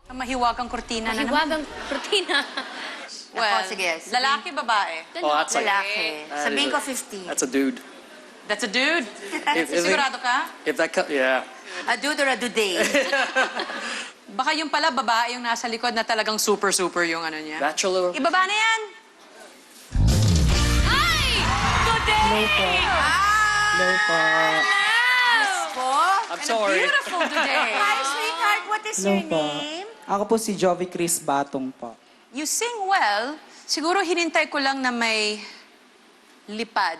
Mahiwagang kurtina na naman. Mahiwagang kurtina. Well, Ako, sige. lalaki, babae. Oh, that's like... Lalaki. Sabihin ko 50. That's a dude. That's a dude. If they- Sigurado ka? If that... Yeah. A dude or a dude? Baka yung pala babae yung nasa likod na talagang super yung ano niya. Bachelor. Ibaba na yan! Ay! Today! Hello po. Po? I'm sorry. Beautiful today. Hi, sweetheart. What is Hello your po. name? Ako po si Jovi Chris Batong po. You sing well. Siguro hinintay ko lang na may lipad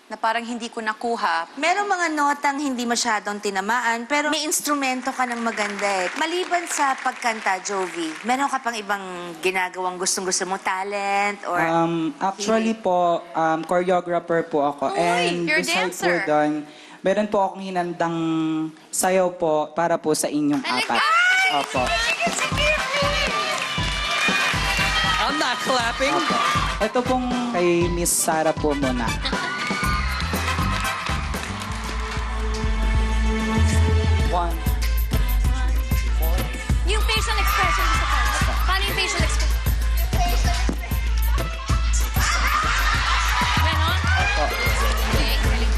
na parang hindi ko nakuha. Merong mga notang hindi masyadong tinamaan, pero may instrumento ka ng maganda eh. Maliban sa pagkanta, Jovi, meron ka pang ibang ginagawang gustong-gusto mo talent or... Actually po, choreographer po ako. Uy, you're a besides dancer. po doon, meron po akong hinandang sayaw po para po sa inyong apat. Opo. I'm not clapping. Opo. Ito pong kay Miss Sarah po muna. One. Yung facial expression gusto ko. Paano yung facial expression? Ganon? Opo. Okay, galing.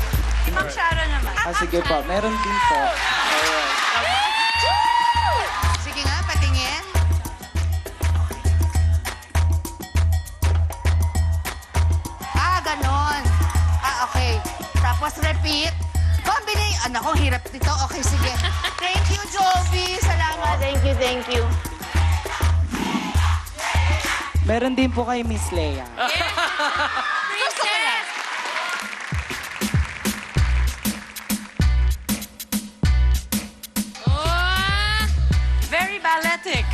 Ma'am Sharon naman. Sige po, meron din po. Sige nga, patingin. Ganon. Okay. Tapos repeat. Combination. Naku, hirap nito. Okay, sige. Thank you, Jovi. Salamat. Thank you. Meron din po kay Miss Leia. Princess! Oh! Very balletic.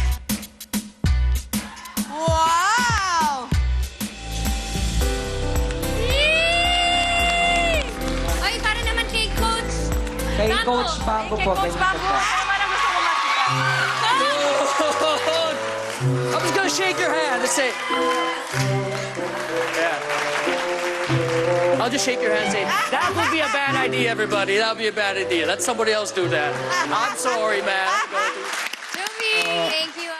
Wow! Yay! Ay, para naman kay Coach. Kay Bambo. Coach Bambo Kay po. Coach ganito Bambo, po. parang gusto ko makita. I'm just gonna shake your hand and say... Yeah. I'll just shake your hand and say, that would be a bad idea, everybody. That would be a bad idea. Let somebody else do that. I'm sorry, man. Jovi, thank you.